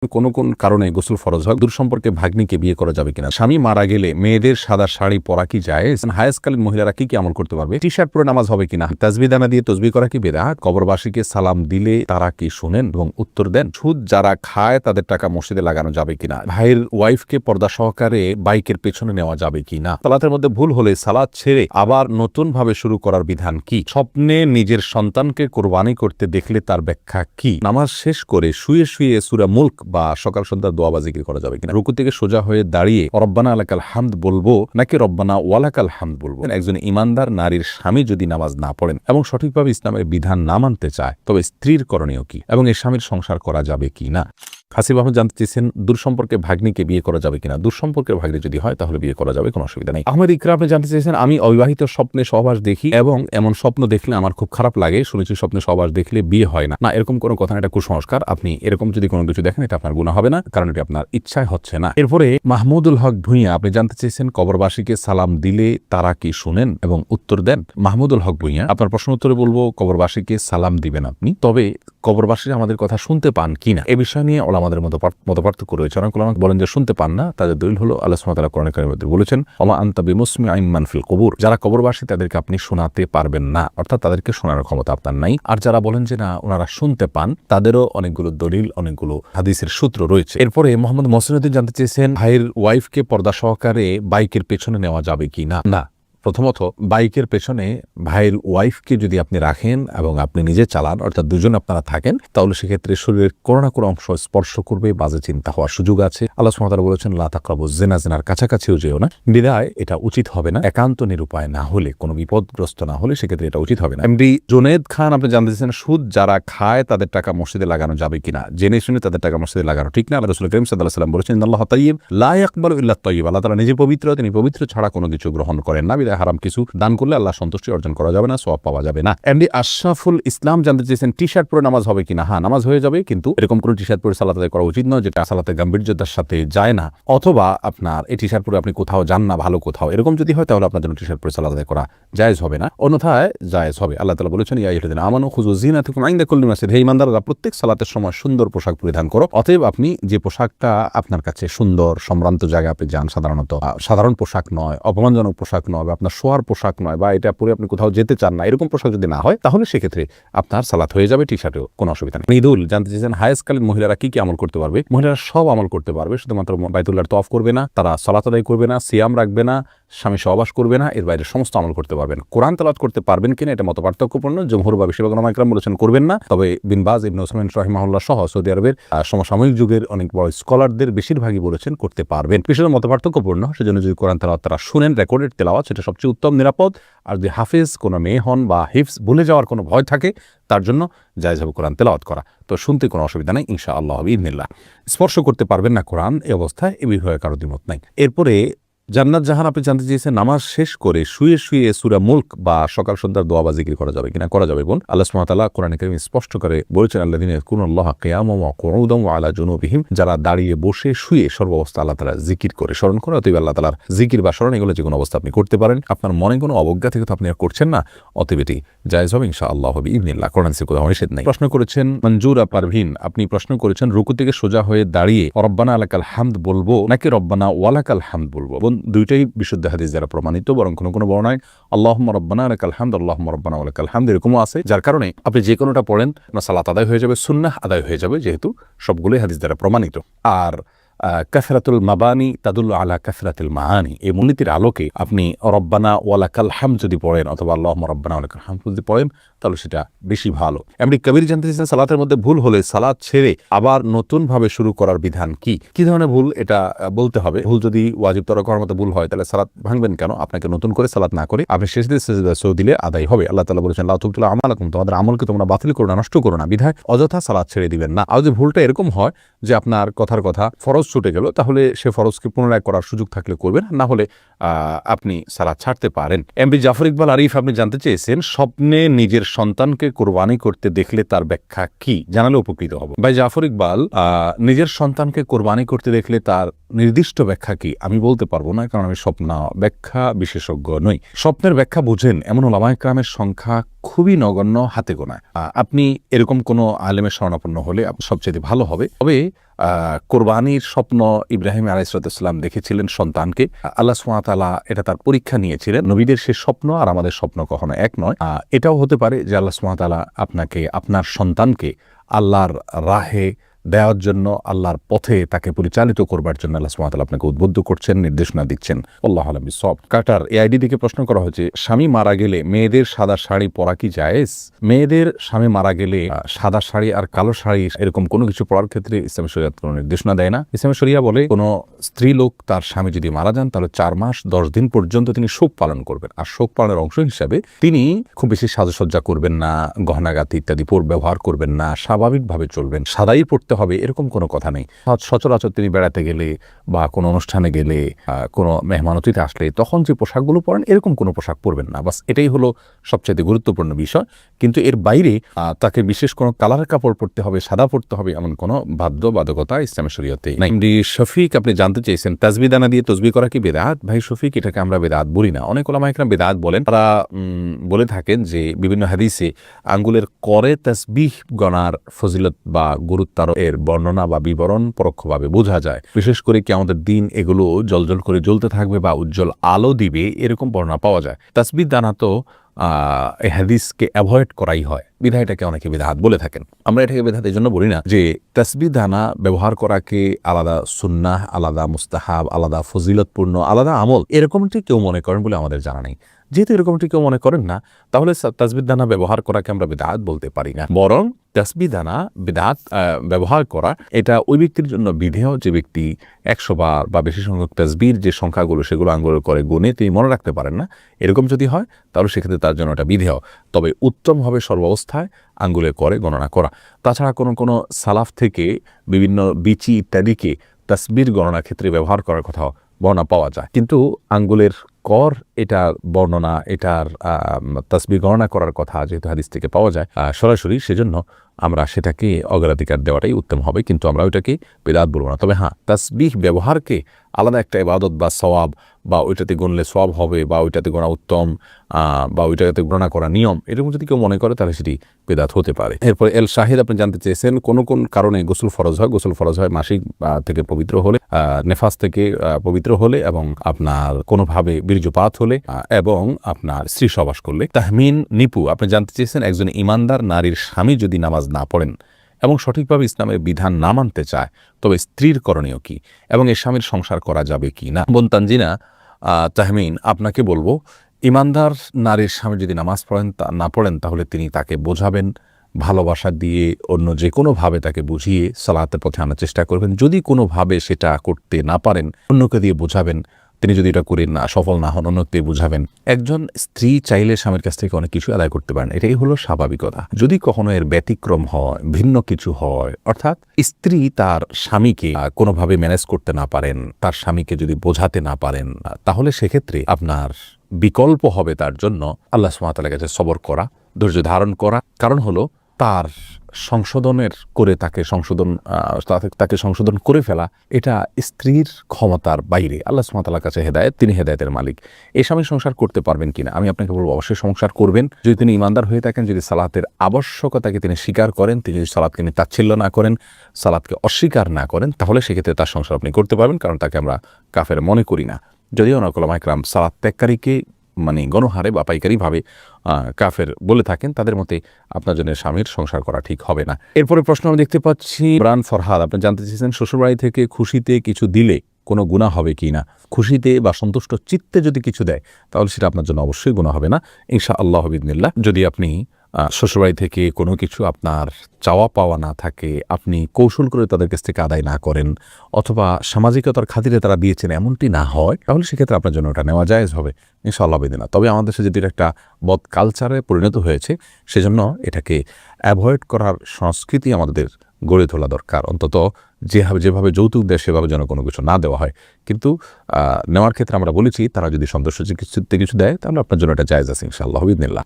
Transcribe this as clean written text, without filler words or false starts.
কোন কোন কারণে গোসল ফরজ হয়? দূর সম্পর্কে ভাগ্নিকে বিয়ে করা যাবে কিনা? স্বামী মারা গেলে মেয়েদের সাদা শাড়ি পরা কি জায়েজ? হায়াসকালীন মহিলারা কি কি আমল করতে পারবে? টি শার্ট পরে নামাজ হবে কিনা? তাসবিহ দানা দিয়ে তসবিহ করা কি বিদআত? কবরবাসীকে সালাম দিলে তারা কি শুনেন এবং উত্তর দেন? সুদ যারা খায় তাদের টাকা মসজিদে লাগানো যাবে কিনা? ভাইয়ের ওয়াইফকে পর্দা সহকারে বাইকের পেছনে নেওয়া যাবে কিনা? সালাতের মধ্যে ভুল হলে সালাত ছেড়ে আবার নতুন ভাবে শুরু করার বিধান কি? স্বপ্নে নিজের সন্তানকে কোরবানি করতে দেখলে তার ব্যাখ্যা কি? নামাজ শেষ করে শুয়ে শুয়ে সূরা মুলক বা সকাল সন্ধ্যা দোয়া বা জিকির করা যাবে কিনা? রুকু থেকে সোজা হয়ে দাঁড়িয়ে রব্বানা লাকাল হামদ বলবো নাকি রব্বানা ওয়ালাকাল হামদ বলবো? একজন ইমানদার নারীর স্বামী যদি নামাজ না পড়েন এবং সঠিকভাবে ইসলামের বিধান না মানতে চায় তবে স্ত্রীর করণীয় কি এবং এই স্বামীর সংসার করা যাবে কি না? হাসিব আহমদ জানতে চেয়েছেন দূর সম্পর্কে ভাগ্নিকে বিয়ে করা যাবে কিনা? দূর সম্পর্কের ভাগ্নি যদি হয় তাহলে বিয়ে করা যাবে, কোনো অসুবিধা নেই। আহমেদ ইকরা আপনি জানতে চেয়েছেন আমি অবিবাহিত স্বপ্নে সহবাস দেখি এবং এমন স্বপ্ন দেখলে আমার খুব খারাপ লাগে, শুনেছি স্বপ্নে সহবাস দেখলে বিয়ে হয় না। না, এরকম কোনো কথা না, এটা কুসংস্কার। আপনি এরকম যদি কোনো কিছু দেখেন এটা আপনার গুনাহ হবে না, কারণ এটা আপনার ইচ্ছায় হচ্ছে না। এরপরে মাহমুদুল হক ভুঁইয়া আপনি জানতে চেয়েছেন কবরবাসীকে সালাম দিলে তারা কি শুনেন এবং উত্তর দেন? মাহমুদুল হক ভুঁইয়া, আপনার প্রশ্ন উত্তরে বলবো কবরবাসীকে সালাম দিবেন আপনি, তবে কবরবাসীরা আমাদের কথা শুনতে পান কিনা এ বিষয় নিয়ে ওলামাদের মতপার্থক্য রয়েছে। অনেক ওলামা বলেন যে শুনতে পান না, তাদের দলিল হলো আল্লাহ সুবহানাহু ওয়া তাআলা কোরআনে কারিমে বলেছেন ওমা আনতা বিমুসমিইন মান ফিল কুবুর, যারা কবরবাসী তাদেরকে আপনি শোনাতে পারবেন না, অর্থাৎ তাদেরকে শোনানোর ক্ষমতা আপনার নাই। আর যারা বলেন যে না ওনারা শুনতে পান, তাদেরও অনেকগুলো দলিল, অনেকগুলো হাদিসের সূত্র রয়েছে। এরপরে মোহাম্মদ মহসিনুদ্দিন জানতে চেয়েছেন ভাইয়ের ওয়াইফকে পর্দা সহকারে বাইকের পেছনে নেওয়া যাবে কি না? না, প্রথমত বাইকের পেছনে ভাইয়ের ওয়াইফকে যদি আপনি রাখেন এবং আপনি নিজে চালান, অর্থাৎ দুজন আপনারা থাকেন, তাহলে সেক্ষেত্রে শরীরের কোনো না কোনো অংশ স্পর্শ করবে, বাজে চিন্তা হওয়ার সুযোগ আছে। আল্লাহ সুবহানাহু ওয়া তাআলা বলেছেন লা তাকরাবুজ জিনা, জিনার কাছাকাছিও যেও না। বিধায় এটা উচিত হবে না। একান্ত নিরুপায় না হলে, কোনো বিপদগ্রস্ত না হলে সেক্ষেত্রে এটা উচিত হবে না। এমডি জুনেদ খান আপনি জানতে চাচ্ছেন সুদ যারা খায় তাদের টাকা মসজিদে লাগানো যাবে কিনা? জেনে শুনে তাদের টাকা মসজিদে লাগানো ঠিক না। রাসূল করিম সাল্লাল্লাহু আলাইহি ওয়াসাল্লাম বলেছেন ইন্নাল্লাহা তাইয়্যিব লা ইয়াকবালু ইল্লা তাইয়্যিব, আল্লাহ তাআলা নিজে পবিত্র, তিনি পবিত্র ছাড়া কোনো কিছু গ্রহণ করেন না। বিধায় হারাম কিছু দান করলে আল্লাহ সন্তুষ্টি অর্জন করা যাবে না, সওয়াব পাওয়া যাবে না। এমডি আশরাফুল ইসলাম জানতে চেয়েছেন টি শার্ট পরে নামাজ হবে কিনা? হ্যাঁ, নামাজ হয়ে যাবে, কিন্তু এরকম কোনো টি শার্ট পরে সালাত আদায় করা উচিত নয় যেটা সালাতের গাম্ভীর্যতার সাথে যায় না, অথবা আপনার এই টি শার্ট পরে আপনি কোথাও যান না ভালো কোথাও, এরকম যদি হয় তাহলে আপনার জন্য টি শার্ট পরে সালাত আদায় করা জায়েজ হবে না, অন্যথায় জায়েজ হবে। আল্লাহ তাআলা বলেছেন ইয়া আইয়ুহাল্লাযীনা আমানু খুযু যিনাতাকুম ইনদা কুল্লি মাসজিদ, হে ঈমানদাররা প্রত্যেক সালাতের সময় সুন্দর পোশাক পরিধান করো। অতএব আপনি যে পোশাকটা আপনার কাছে সুন্দর, সম্ভ্রান্ত জায়গায় আপনি যান, সাধারণত সাধারণ পোশাক নয়, অপমানজনক পোশাক নয়, বা আপনার শোয়ার পোশাক নয়, বা এটা পরে আপনি কোথাও যেতে চান না, এরকম পোশাক যদি না হয় তাহলে সেক্ষেত্রে আপনার সালাত হয়ে যাবে, টি শার্টেও কোনো অসুবিধা নেই। ঈদুল জানতে চেয়েছেন হায়াসকালীন মহিলারা কি কি আমল করতে পারবে? মহিলারা সব আমল করতে পারবে, শুধুমাত্র বাইতুল্লাহর তওয়াফ করবে না, তারা সালাত আদায় করবে না, সিয়াম রাখবে না, স্বামী সহবাস করবে না, এর বাইরে সমস্ত আমল করতে পারবেন। কোরআন তেলাওয়াত করতে পারবেন কিনা এটা মতপার্থক্যপূর্ণ। জমহুর বা বেশিরভাগ উলামা ইকরাম বলেছেন করবেন না, তবে বিন বাজ, ইবনে উসাইমিন রাহিমাহুল্লাহ সহ সৌদি আরবের সমসাময়িক যুগের অনেক বড় স্কলারদের বেশিরভাগই বলেছেন করতে পারবেন। বিষয়টা মতপার্থক্যপূর্ণ, সেজন্য যদি কোরআন তেলাওয়াত তারা শুনেন, রেকর্ডেড তেলাওয়াত, সেটা সবচেয়ে উত্তম, নিরাপদ। আর যদি হাফেজ কোনো মেয়ে হন বা হিফজ ভুলে যাওয়ার কোনো ভয় থাকে, তার জন্য জায়েজ হবে কোরআন তেলাওয়াত করা। তো শুনতে কোনো অসুবিধা নেই ইনশাআল্লাহ বিইذনিল্লাহ। স্পর্শ করতে পারবেন না কোরআন এই অবস্থায়, এ বিষয়ে কারো দ্বিমত নাই। এরপরে জান্নাত জাহান আপনি জানতে চেয়েছেন নামাজ শেষ করে শুয়ে শুয়ে সূরা মুলক বা সকাল সন্ধ্যার দোয়া বা জিকির করা যাবে কিনা? করা যাবে বোন। আল্লাহ সুবহানাহু ওয়া তাআলা কোরআনে কারীমে স্পষ্ট করে বলেছেন আল্লাযীনা ইয়াযকুরুনাল্লাহা কিয়ামান ওয়া কুউদান ওয়া আলা জুনুবিহিম, যারা দাঁড়িয়ে বসে শুয়ে সর্বাবস্থা আল্লাহ তাআলা জিকির করে স্মরণ করে। অতএব আল্লাহ তাআলার জিকির বা স্মরণ এগুলো যে কোনো অবস্থা আপনি করতে পারেন। আপনার মনে কোনো অবজ্ঞা থেকে তো আপনি আর করছেন না, অতএব এটি জায়েজ হবে ইনশাআল্লাহ বিইذনিল্লাহ। কোরআন থেকে কোথাও নিষেধ নেই। প্রশ্ন করেছেন মঞ্জুরা পারভিন, আপনি প্রশ্ন করেছেন রুকু থেকে সোজা হয়ে দাঁড়িয়ে রব্বানা লাকাল হামদ বলবো নাকি রব্বানা ওয়ালাকাল হামদ বলবো? বোন, দুইটাই বিশুদ্ধ হাদিস দ্বারা প্রমাণিত, বরং কোনো কোনো বর্ণনায় আল্লাহুম্মা রব্বানা লাকাল হামদ, আল্লাহুম্মা রব্বানা ওয়ালাকাল হামদ এরকমও আছে, যার কারণে আপনি যে কোনোটা পড়েন আপনার সালাত আদায় হয়ে যাবে, সুন্নাহ আদায় হয়ে যাবে, যেহেতু সবগুলোই হাদিস দ্বারা প্রমাণিত। আর কাসরাতুল মাবানি তাদুল্লু আলা কাসরাতিল মাআনি, এই মূলনীতির আলোকে আপনি রব্বানা ওয়ালাকাল হামদ যদি পড়েন অথবা আল্লাহুম্মা রব্বানা ওয়ালাকাল হামদ যদি পড়েন তাহলে সেটা বেশি ভালো। এমনি কবির জানতে চেয়েছেন সালাতের মধ্যে ভুল হলে সালাত ছেড়ে আবার নতুন ভাবে শুরু করার বিধান কি? কি ধরনের ভুল এটা বলতে হবে। ভুল যদি ওয়াজিব তরক করার মতো ভুল হয় তাহলে সালাত ভাঙবেন কেন? আপনাকে নতুন করে সালাত না করে আপনি শেষ দিয়ে সিজদা সৌ দিলে আদায় হবে। আল্লাহ তাআলা বলেছেন লা তুবতিলু আমালাকুম, তোমাদের আমলকে তোমরা বাতিল করো না, নষ্ট করো না, বিধায় অযথা সালাত ছেড়ে দিবেন না। আর যদি ভুলটা এরকম হয় যে আপনার কথার কথা ফরজ ছুটে গেল, তাহলে সে ফরজকে পুনরায় করার সুযোগ থাকলে করবেন, না হলে আপনি সালাত ছাড়তে পারেন। এমবি জাফর ইকবাল আরিফ আপনি জানতে চেয়েছেন স্বপ্নে নিজের সন্তানকে কোরবানি করতে দেখলে তার ব্যাখ্যা কি? জানালে উপকৃত হব। ভাই জাফর ইকবাল, নিজের সন্তানকে কোরবানি করতে দেখলে তার নির্দিষ্ট ব্যাখ্যা কি আমি বলতে পারবো না, কারণ আমি স্বপ্ন ব্যাখ্যা বিশেষজ্ঞ নই। স্বপ্নের ব্যাখ্যা বুঝেন এমন ওলামায়ে কেরামের সংখ্যা খুবই নগণ্য, হাতে গোনা। আপনি এরকম কোনো আলেমের শরণাপন্ন হলে সবচেয়ে ভালো হবে। তবে কোরবানির স্বপ্ন ইব্রাহিম আলাইহিস সালাম দেখেছিলেন সন্তানকে। আল্লাহ সুবহানাহু ওয়া তাআলা এটা তার পরীক্ষা নিয়েছিলেন। নবীদের সে স্বপ্ন আর আমাদের স্বপ্ন কখনো এক নয়। এটাও হতে পারে যে আল্লাহ সুবহানাহু ওয়া তাআলা আপনাকে, আপনার সন্তানকে আল্লাহর রাহে দেওয়ার জন্য, আল্লাহর পথে তাকে পরিচালিত করবার জন্য আল্লাহ সুবহানাহু ওয়া তাআলা আপনাকে উদ্বুদ্ধ করছেন, নির্দেশনা দিচ্ছেন। আল্লাহু আ'লাম বিসওয়াব। কাটার এআইডি থেকে প্রশ্ন করা হয়েছে, স্বামী মারা গেলে মেয়েদের সাদা শাড়ি পরা কি জায়েজ? মেয়েদের স্বামী মারা গেলে সাদা শাড়ি আর কালো শাড়ি এরকম কোনো কিছু পরার ক্ষেত্রে ইসলামী শরিয়াত কোনো নির্দেশনা দেয় না। ইসলামী শরিয়া বলে কোনো স্ত্রী লোক তার স্বামী যদি মারা যান তাহলে 4 মাস 10 দিন পর্যন্ত তিনি শোক পালন করবেন। আর শোক পালনের অংশ হিসাবে তিনি খুব বেশি সাজসজ্জা করবেন না, গহনাগাতি ইত্যাদি ব্যবহার করবেন না, স্বাভাবিকভাবে চলবেন, সাদাই পড়তে হবে এরকম কোনো কথা নেই। সচরাচর তিনি বেড়াতে গেলে বা কোনো অনুষ্ঠানে গেলে, কোনো মেহমানতিতে আসলে তখন যে পোশাকগুলো পরেন এরকম কোনো পোশাক পরবেন না। বাস এটাই হলো সবচেয়ে গুরুত্বপূর্ণ বিষয়। কিন্তু এর বাইরে তাকে বিশেষ কোনো কালারের কাপড় পরতে হবে, সাদা পরতে হবে এমন কোনো বাধ্যবাধকতা ইসলামী শরীয়তে নাই। শফিক আপনি জানতে চেয়েছেন, তাসবিহ দানা দিয়ে তসবিহ করা কি বেদাত? ভাই শফিক, এটাকে আমরা বেদাত বলি না। অনেক ওলামা ইকরাম বেদাত বলেন। তারা বলে থাকেন যে বিভিন্ন হাদিসে আঙ্গুলের করে তাসবিহ গণার ফজিলত বা গুরুত্ব এর বর্ণনা বা বিবরণ পরোক্ষভাবে বোঝা যায়। বিশেষ করে কি আমাদের দিন এগুলো জলজল করে জ্বলতে থাকবে বা উজ্জ্বল আলো দিবে এরকম বর্ণনা পাওয়া যায়। তাসবিহ দানা তো এই হাদিসকে অ্যাভয়েড করাই হয়, বিধায়টাকে অনেকে বিধাত বলে থাকেন। আমরা এটাকে বিধাত এই জন্য বলি না যে তাসবিহ দানা ব্যবহার করাকে আলাদা সুন্নাহ, আলাদা মুস্তাহাব, আলাদা ফজিলতপূর্ণ, আলাদা আমল এরকমটি কেউ মনে করেন বলে আমাদের জানা নেই। যেহেতু এরকমটি কেউ মনে করেন না, তাহলে তাসবিহ দানা ব্যবহার করাকে আমরা বিদআত বলতে পারি না। বরং তাসবিহ দানা বিদআত ব্যবহার করা এটা ওই ব্যক্তির জন্য বিধেয় যে ব্যক্তি 100 বার বা বেশি সংখ্যক তাসবিহর যে সংখ্যাগুলো সেগুলো আঙ্গুলের করে গুণে তিনি মনে রাখতে পারেন না, এরকম যদি হয় তাহলে সেক্ষেত্রে তার জন্য এটা বিধেয়। তবে উত্তম হবে সর্বাবস্থায় আঙ্গুলে করে গণনা করা। তাছাড়া কোনো সালাফ থেকে বিভিন্ন বিচি ইত্যাদিকে তাসবিহর গণনার ক্ষেত্রে ব্যবহার করার কথা বর্ণনা পাওয়া যায়। কিন্তু আঙ্গুলের কর এটার বর্ণনা, এটার তাসবিহ গণনা করার কথা যেহেতু হাদিস থেকে পাওয়া যায় সরাসরি, সেজন্য আমরা সেটাকে অগ্রাধিকার দেওয়াটাই উত্তম হবে। কিন্তু আমরা ওইটাকে বেদাত বলবো না। তবে হ্যাঁ, তাসবিহ ব্যবহারকে আলাদা একটা ইবাদত বা সওয়াব বা ওইটাতে গণলে সওয়াব হবে বা ওইটাতে গণা উত্তম বা ওইটাতে গণনা করা নিয়ম, এরকম যদি কেউ মনে করে তাহলে সেটি বেদাত হতে পারে। এরপর এল শাহিদ আপনি জানতে চেয়েছেন, কোন কারণে গোসল ফরজ হয়? গোসল ফরজ হয় মাসিক থেকে পবিত্র হলে, নেফাস থেকে পবিত্র হলে, এবং আপনার কোনোভাবে বীর্যপাত হলে, এবং আপনার স্ত্রী সহবাস করলে। তাহমিন নিপু আপনি জানতে চেয়েছেন, একজন ইমানদার নারীর স্বামী যদি নামাজ না পড়েন এবং সঠিকভাবে ইসলামের বিধান না মানতে চায় তবে স্ত্রীর করণীয় কি এবং এর স্বামীর সংসার করা যাবে কি না? বোন তানজিনা তাহমিন, আপনাকে বলবো, ইমানদার নারীর স্বামী যদি নামাজ না পড়েন তাহলে তিনি তাকে বোঝাবেন, ভালোবাসা দিয়ে অন্য যে কোনোভাবে তাকে বুঝিয়ে সালাতের পথে আনার চেষ্টা করবেন। যদি কোনোভাবে সেটা করতে না পারেন অন্যকে দিয়ে বোঝাবেন। তিনি যদি এটা করে না সফল না হন অন্যকে বুঝাবেন। একজন স্ত্রী চাইলে স্বামীর কাছ থেকে অনেক কিছু আদায় করতে পারেন, এটাই হলো স্বাভাবিকতা। যদি কখনো এর ব্যতিক্রম হয়, ভিন্ন কিছু হয়, অর্থাৎ স্ত্রী তার স্বামীকে কোনোভাবে ম্যানেজ করতে না পারেন, তার স্বামীকে যদি বোঝাতে না পারেন, তাহলে সেক্ষেত্রে আপনার বিকল্প হবে তার জন্য আল্লাহ সুবহানাহু ওয়া তাআলার কাছে সবর করা, ধৈর্য ধারণ করা। কারণ হলো তার সংশোধনের করে তাকে সংশোধন করে ফেলা এটা স্ত্রীর ক্ষমতার বাইরে। আল্লাহ সুবহানাহু ওয়া তাআলার কাছে হেদায়েত, তিনি হেদায়েতের মালিক। এই স্বামী সংসার করতে পারবেন কিনা আমি আপনাকে বলবো, অবশ্যই সংসার করবেন যদি তিনি ইমানদার হয়ে থাকেন, যদি সালাতের আবশ্যকতাকে তিনি স্বীকার করেন, তিনি যদি সালাতকে নিয়ে তাচ্ছিল্য না করেন, সালাতকে অস্বীকার না করেন, তাহলে সেক্ষেত্রে তার সংসার আপনি করতে পারবেন। কারণ তাকে আমরা কাফের মনে করি না। যদিও অনেক ওলামা ইকরাম সালাত ত্যাগকারীকে মানে গণহারে বা পাইকারিভাবে কাফের বলে থাকেন, তাদের মতে আপনার জন্য স্বামীর সংসার করা ঠিক হবে না। এরপরে প্রশ্ন আমি দেখতে পাচ্ছি, ইমরান ফরহাদ আপনি জানতে চেয়েছেন, শ্বশুরবাড়ি থেকে খুশিতে কিছু দিলে কোনো গুনাহ হবে কি না? খুশিতে বা সন্তুষ্ট চিত্তে যদি কিছু দেয় তাহলে সেটা আপনার জন্য অবশ্যই গুনাহ হবে না ইনশাআল্লাহ বিইذনিল্লাহ। যদি আপনি শ্বশুরবাড়ি থেকে কোনো কিছু আপনার চাওয়া পাওয়া না থাকে, আপনি কৌশল করে তাদের কাছ থেকে আদায় না করেন, অথবা সামাজিকতার খাতিরে তারা দিয়েছেন এমনটি না হয়, তাহলে সেক্ষেত্রে আপনার জন্য ওটা নেওয়া জায়েজ হবে ইনশাআল্লাহ বিইذনিল্লাহ। তবে আমাদের দেশে যেটি একটা বদ কালচারে পরিণত হয়েছে, সেজন্য এটাকে অ্যাভয়েড করার সংস্কৃতি আমাদের গড়ে তোলা দরকার। অন্তত যেভাবে যৌতুক দেয় সেভাবে যেন কোনো কিছু না দেওয়া হয়। কিন্তু নেওয়ার ক্ষেত্রে আমরা বলেছি তারা যদি সন্তুষ্ট চিত্তে কিছু দেয় তাহলে আপনার জন্য এটা জায়েজ আছে ইনশাআল্লাহ বিইذনিল্লাহ।